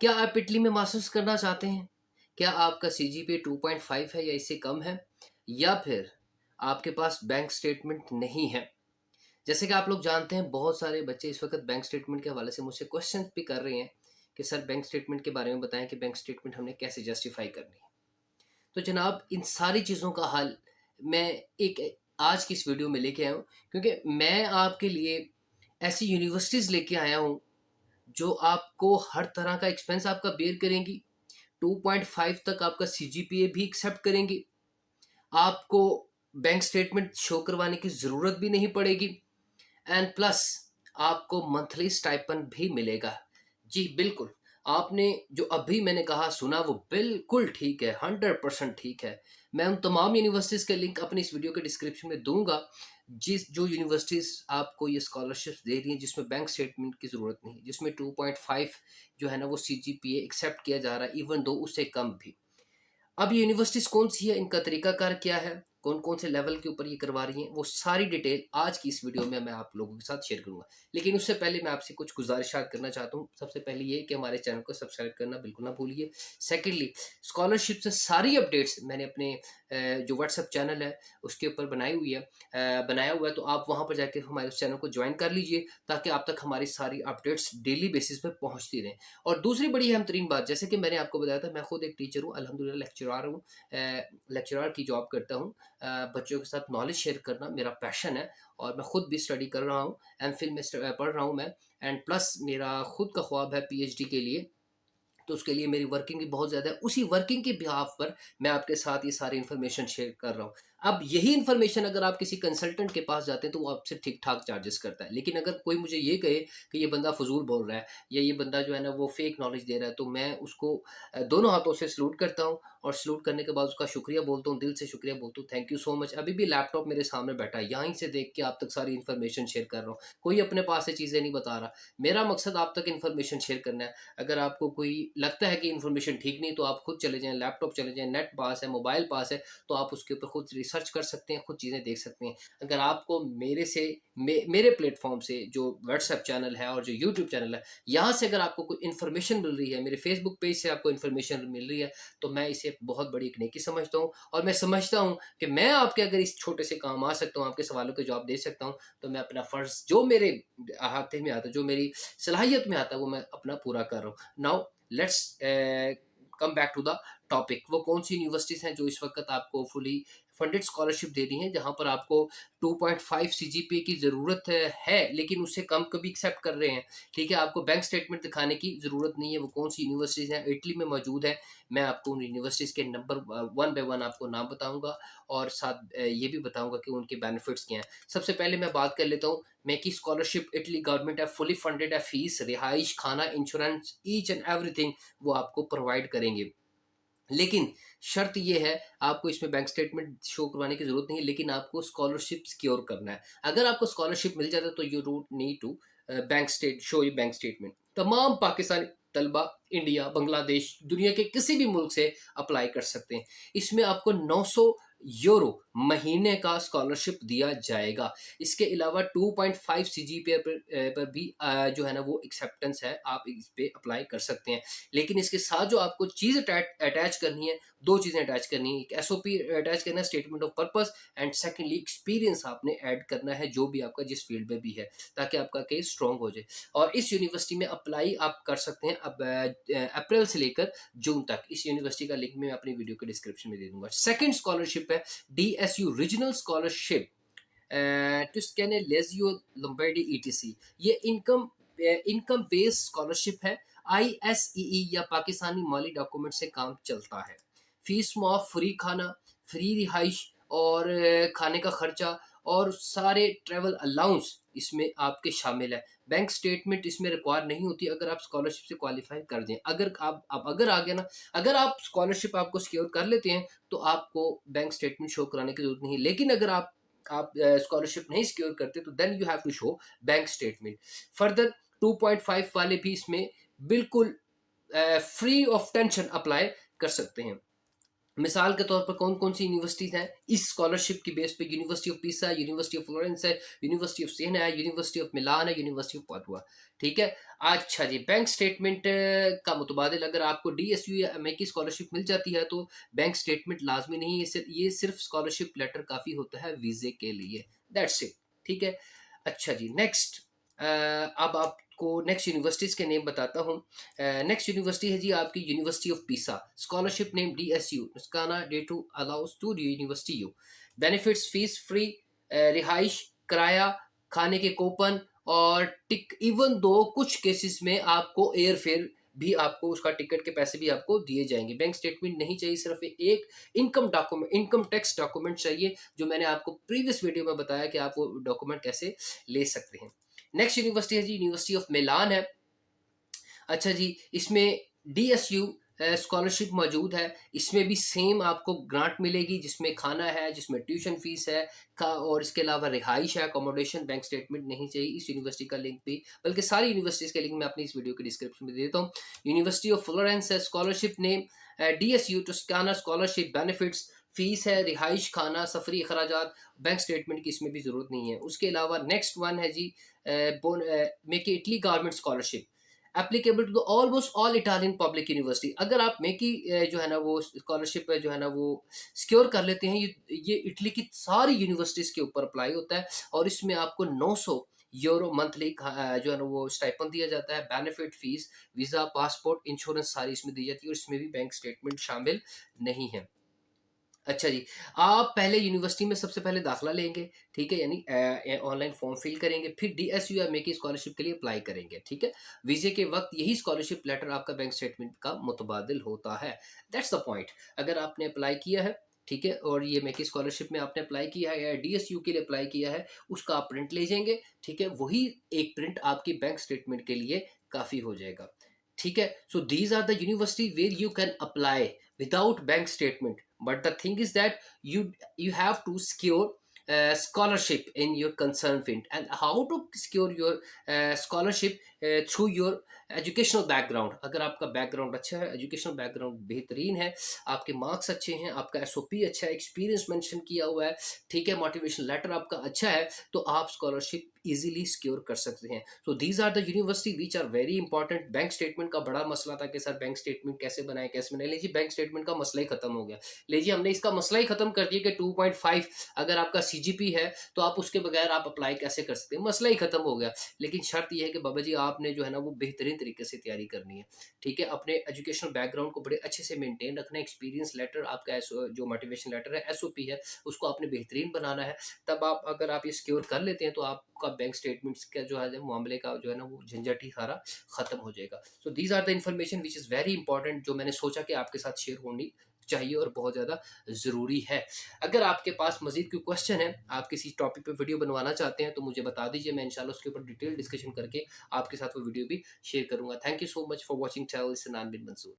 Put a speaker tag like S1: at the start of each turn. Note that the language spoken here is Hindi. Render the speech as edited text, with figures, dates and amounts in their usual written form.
S1: क्या आप इटली में मास्टर्स करना चाहते हैं? क्या आपका सीजीपीए 2.5 है या इससे कम है? या फिर आपके पास बैंक स्टेटमेंट नहीं है? जैसे कि आप लोग जानते हैं, बहुत सारे बच्चे इस वक़्त बैंक स्टेटमेंट के हवाले से मुझसे क्वेश्चन भी कर रहे हैं कि सर बैंक स्टेटमेंट के बारे में बताएँ कि बैंक स्टेटमेंट हमने कैसे जस्टिफ़ाई करनी है। तो जनाब, इन सारी चीज़ों का हल मैं एक आज की इस वीडियो में लेके आया हूँ, क्योंकि मैं आपके लिए ऐसी यूनिवर्सिटीज़ लेके आया हूँ जो आपको हर तरह का एक्सपेंस आपका बेयर करेंगी, 2.5 तक आपका सीजीपीए भी एक्सेप्ट करेंगी, आपको बैंक स्टेटमेंट शो करवाने की ज़रूरत भी नहीं पड़ेगी, एंड प्लस आपको मंथली स्टाइपेंड भी मिलेगा। जी बिल्कुल, आपने जो अभी मैंने कहा सुना वो बिल्कुल ठीक है, 100% ठीक है। मैं उन तमाम यूनिवर्सिटीज़ के लिंक अपनी इस वीडियो के डिस्क्रिप्शन में दूँगा, जो यूनिवर्सिटीज़ आपको ये स्कॉलरशिप्स दे रही हैं जिसमें बैंक स्टेटमेंट की ज़रूरत नहीं है, जिसमें 2.5 जो है ना वो सीजीपीए एक्सेप्ट किया जा रहा है, इवन दो उससे कम भी। अब ये यूनिवर्सिटीज़ कौन-सी है, इनका तरीकाकार क्या है, कौन-कौन से लेवल के ऊपर ये करवा रही हैं, वो सारी डिटेल आज की इस वीडियो में मैं आप लोगों के साथ शेयर करूँगा। लेकिन उससे पहले मैं आपसे कुछ गुज़ारिशात करना चाहता हूँ। सबसे पहले ये कि हमारे चैनल को सब्सक्राइब करना बिल्कुल ना भूलिए। सेकंडली, स्कॉलरशिप से सारी अपडेट्स मैंने अपने जो व्हाट्सएप चैनल है उसके ऊपर बनाया हुआ है, तो आप वहाँ पर जाके हमारे उस चैनल को जॉइन कर लीजिए, ताकि आप तक हमारी सारी अपडेट्स डेली बेसिस पे पहुँचती रहें। और दूसरी बड़ी अहम तरीन बात, जैसे कि मैंने आपको बताया था, मैं खुद एक टीचर हूँ, अल्हम्दुलिल्लाह लेक्चरार हूँ, लेक्चरार की जॉब करता हूँ। बच्चों के साथ नॉलेज शेयर करना मेरा पैशन है, और मैं खुद भी स्टडी कर रहा हूँ, एमफिल में पढ़ रहा हूँ मैं, एंड प्लस मेरा खुद का ख्वाब है पीएचडी के लिए। तो उसके लिए मेरी वर्किंग भी बहुत ज़्यादा है। उसी वर्किंग के बिहाफ़ पर मैं आपके साथ ये सारी इन्फॉर्मेशन शेयर कर रहा हूँ। अब यही इन्फॉर्मेशन अगर आप किसी कंसल्टेंट के पास जाते हैं तो वो आपसे ठीक-ठाक चार्जेस करता है। लेकिन अगर कोई मुझे ये कहे कि ये बंदा फ़ुज़ूल बोल रहा है, या ये बंदा जो है ना वो फ़ेक नॉलेज दे रहा है, तो मैं उसको दोनों हाथों से सैल्यूट करता हूँ, और सैल्यूट करने के बाद उसका शुक्रिया बोलता हूँ, दिल से शुक्रिया बोलता हूँ, थैंक यू सो मच। अभी भी लैपटॉप मेरे सामने बैठा है, यहीं से देख के आप तक सारी इन्फॉर्मेशन शेयर कर रहा हूँ। कोई अपने पास से चीज़ें नहीं बता रहा। मेरा मकसद आप तक इन्फॉर्मेशन शेयर करना है। अगर आपको कोई लगता है कि इन्फॉर्मेशन ठीक नहीं, तो आप खुद चले जाएँ, लैपटॉप चले जाएँ, नेट पास है, मोबाइल पास है, तो आप उसके ऊपर खुद रिसर्च कर सकते हैं, खुद चीज़ें देख सकते हैं। अगर आपको मेरे प्लेटफ़ॉर्म से, जो व्हाट्सएप चैनल है और जो यूट्यूब चैनल है, यहाँ से अगर आपको कोई इन्फॉर्मेशन मिल रही है, मेरे फेसबुक पेज से आपको इन्फॉर्मेशन मिल रही है, तो मैं इसे बहुत बड़ी एक नेकी समझता हूँ, और मैं समझता हूँ कि मैं आपके अगर इस छोटे से काम आ सकता हूँ, आपके सवालों के जवाब दे सकता हूँ, तो मैं अपना फ़र्ज़ जो मेरे अहाते में आता है, जो मेरी सलाहियत में आता है, वो मैं अपना पूरा कर रहा हूँ। Now let's come back to the topic. वो कौन सी यूनिवर्सिटीज़ हैं जो इस वक़्त आपको फुली फंडेड स्कॉलरशिप दे रही हैं, जहाँ पर आपको 2.5 सीजीपीए की ज़रूरत है, लेकिन उससे कम कभी एक्सेप्ट कर रहे हैं। ठीक है, आपको बैंक स्टेटमेंट दिखाने की ज़रूरत नहीं है। वो कौन सी यूनिवर्सिटीज़ हैं, इटली में मौजूद है। मैं आपको उन यूनिवर्सिटीज़ के नंबर वन बाय वन आपको नाम बताऊँगा, और साथ ये भी बताऊँगा कि उनके बेनिफिट्स क्या हैं। सबसे पहले मैं बात कर लेता हूँ मैं कि स्कॉलरशिप इटली गवर्नमेंट है, फुली फंडेड है, फीस, रिहाइश, खाना, इंश्योरेंस, ईच एंड एवरीथिंग वो आपको प्रोवाइड करेंगे। लेकिन शर्त ये है, आपको इसमें बैंक स्टेटमेंट शो करवाने की ज़रूरत नहीं है, लेकिन आपको स्कॉलरशिप सिक्योर करना है। अगर आपको स्कॉलरशिप मिल जाता है तो you don't need to show your bank statement. तमाम पाकिस्तानी तलबा इंडिया, बांग्लादेश, दुनिया के किसी भी मुल्क से अप्लाई कर सकते हैं। इसमें आपको 900 यूरो महीने का स्कॉलरशिप दिया जाएगा। इसके अलावा 2.5 सीजीपीए पर भी जो है ना वो एक्सेप्टेंस है, आप इस पे अप्लाई कर सकते हैं। लेकिन इसके साथ जो आपको चीज़ अटैच करनी है, 2 चीज़ें अटैच करनी है। एक एसओपी अटैच करना है, statement of purpose, and secondly experience आपने ऐड करना है, जो भी आपका जिस फील्ड में भी है, ताकि आपका केस स्ट्रॉन्ग हो जाए। और इस यूनिवर्सिटी में अप्लाई आप कर सकते हैं अब अप्रैल से लेकर जून तक। इस यूनिवर्सिटी का लिंक मैं अपनी वीडियो के डिस्क्रिप्शन में दे दूँगा। सेकंड स्कॉलरशिप है DSU regional scholarship Toscana Lazio Lombardy ETC. ये इनकम बेस्ड स्कॉलरशिप है। आईएसईई या पाकिस्तानी माली डॉक्यूमेंट से काम चलता है। फीस माफ, फ्री खाना, फ्री रिहाइश, और खाने का खर्चा, और सारे ट्रैवल अलाउंस इसमें आपके शामिल है। बैंक स्टेटमेंट इसमें रिक्वायर नहीं होती अगर आप स्कॉलरशिप से क्वालीफाई कर दें। अगर आप अब अगर आ गया ना, अगर आप स्कॉलरशिप आपको सिक्योर कर लेते हैं, तो आपको बैंक स्टेटमेंट शो कराने की ज़रूरत नहीं है। लेकिन अगर आप स्कॉलरशिप नहीं सिक्योर करते, तो then you have to show bank statement. Further 2.5 वाले भी इसमें बिल्कुल फ्री ऑफ टेंशन अप्लाई कर सकते हैं। मिसाल के तौर पर कौन-कौन सी यूनिवर्सिटीज़ हैं इस स्कॉलरशिप की बेस पे, यूनिवर्सिटी ऑफ पिसा है, यूनिवर्सिटी ऑफ फ्लोरेंस है, यूनिवर्सिटी ऑफ सिएना है, यूनिवर्सिटी ऑफ मिलान है, यूनिवर्सिटी ऑफ पादुआ, ठीक है? अच्छा जी, बैंक स्टेटमेंट का मुतबादिल अगर आपको डीएसयू या एमए की स्कॉलरशिप मिल जाती है तो बैंक स्टेटमेंट लाज़मी नहीं है, ये सिर्फ़ स्कॉलरशिप लेटर काफ़ी होता है वीज़े के लिए, दैट्स इट, ठीक है? अच्छा जी, नेक्स्ट अब आपको नेक्स्ट यूनिवर्सिटीज़ के नेम बताता हूँ। नेक्स्ट यूनिवर्सिटी है जी आपकी university of Pisa, scholarship name DSU, नुस्खाना डे to allows to university you, benefits fees free, रिहाइश, किराया, खाने के कूपन और टिक, इवन दो कुछ केसेस में आपको एयर फेयर भी, आपको उसका टिकट के पैसे भी आपको दिए जाएंगे। बैंक स्टेटमेंट नहीं चाहिए, सिर्फ एक इनकम टैक्स डॉक्यूमेंट चाहिए, जो मैंने आपको प्रीवियस वीडियो में बताया कि आप वो डॉक्यूमेंट कैसे ले सकते हैं। नेक्स्ट यूनिवर्सिटी है जी यूनिवर्सिटी ऑफ मिलान है। अच्छा जी, इसमें डीएसयू स्कॉलरशिप मौजूद है। इसमें भी सेम आपको ग्रांट मिलेगी, जिसमें खाना है, जिसमें ट्यूशन फीस है का, और इसके अलावा रिहाइश है, अकोमोडेशन। बैंक स्टेटमेंट नहीं चाहिए। इस यूनिवर्सिटी का लिंक भी, बल्कि सारी यूनिवर्सिटीज़ के लिंक मैं अपनी इस वीडियो के डिस्क्रिप्शन में दे देता हूँ। यूनिवर्सिटी ऑफ फ्लोरेंस है, scholarship name DSU Toscana, scholarship benefits, fees है, रिहाइश, खाना, सफरी अखराजात। बैंक स्टेटमेंट की इसमें भी ज़रूरत नहीं है। उसके अलावा नेक्स्ट वन है जी MAECI Italy government scholarship, applicable to almost all Italian public university. अगर आप मेकी जो है ना वो स्कॉलरशिप जो है ना वो सिक्योर कर लेते हैं, ये इटली की सारी यूनिवर्सिटीज़ के ऊपर अप्लाई होता है, और इसमें आपको 900 यूरो मंथली जो है ना वो स्टाइपेंड दिया जाता है। Benefit, fees, visa, passport, insurance सारी इसमें दी जाती है, और इसमें भी बैंक स्टेटमेंट शामिल नहीं है। अच्छा जी, आप पहले यूनिवर्सिटी में सबसे पहले दाखिला लेंगे, ठीक है? यानी ऑनलाइन फॉर्म फिल करेंगे, फिर डीएसयू या मेकी स्कॉलरशिप के लिए अप्लाई करेंगे, ठीक है? वीज़े के वक़्त यही स्कॉलरशिप लेटर आपका बैंक स्टेटमेंट का मुतबादिल होता है। That's the point. अगर आपने अप्लाई किया है, ठीक है? और ये मेकी स्कॉलरशिप में आपने अप्लाई किया है या डीएसयू के लिए अप्लाई किया है, उसका आप प्रिंट ले जाएँगे, ठीक है? वही एक प्रिंट आपकी बैंक स्टेटमेंट के लिए काफ़ी हो जाएगा, ठीक है? So these are the university where you can apply without bank statement, but the thing is that you have to secure scholarship in your concern field. And how to secure your scholarship through your educational background. अगर आपका बैकग्राउंड अच्छा है, एजुकेशनल बैकग्राउंड बेहतरीन है, आपके मार्क्स अच्छे हैं, आपका एसओपी अच्छा है, एक्सपीरियंस मेंशन किया हुआ है, ठीक है, मोटिवेशन लेटर आपका अच्छा है, तो आप स्कॉलरशिप इजीली सिक्योर कर सकते हैं। So these are the university which are very important. Bank statement का बड़ा मसला था कि सर बैंक स्टेटमेंट कैसे बनाए। लीजिए, बैंक स्टेटमेंट का मसला ही खत्म हो गया। लीजिए, हमने इसका मसला ही खत्म कर दिया कि 2.5 अगर आपका सीजीपी है तो आप उसके बगैर आप अप्लाई कैसे कर सकते हैं, मसला ही खत्म हो गया। लेकिन शर्त यह है कि बाबा जी आपने जो है ना वो बेहतरीन तरीके से तैयारी करनी है, ठीक है? अपने एजुकेशनल बैकग्राउंड को बड़े अच्छे से मेंटेन रखना है, एक्सपीरियंस लेटर आपका जो मोटिवेशन लेटर है, एसओपी है, उसको आपने बेहतरीन बनाना है। तब आप, अगर आप ये सिक्योर कर लेते हैं, तो आपका बैंक स्टेटमेंट्स का जो है मामले का जो है ना वो झंझट ही सारा खत्म हो जाएगा। So these are the information which is very important, जो मैंने सोचा कि आपके साथ शेयर होनी चाहिए और बहुत ज़्यादा ज़रूरी है। अगर आपके पास मज़ीद कोई क्वेश्चन है, आप किसी टॉपिक पे वीडियो बनवाना चाहते हैं, तो मुझे बता दीजिए, मैं इंशाल्लाह उसके ऊपर डिटेल डिस्कशन करके आपके साथ वो वीडियो भी शेयर करूँगा। Thank you so much for watching channel सनान बिन मंसूर।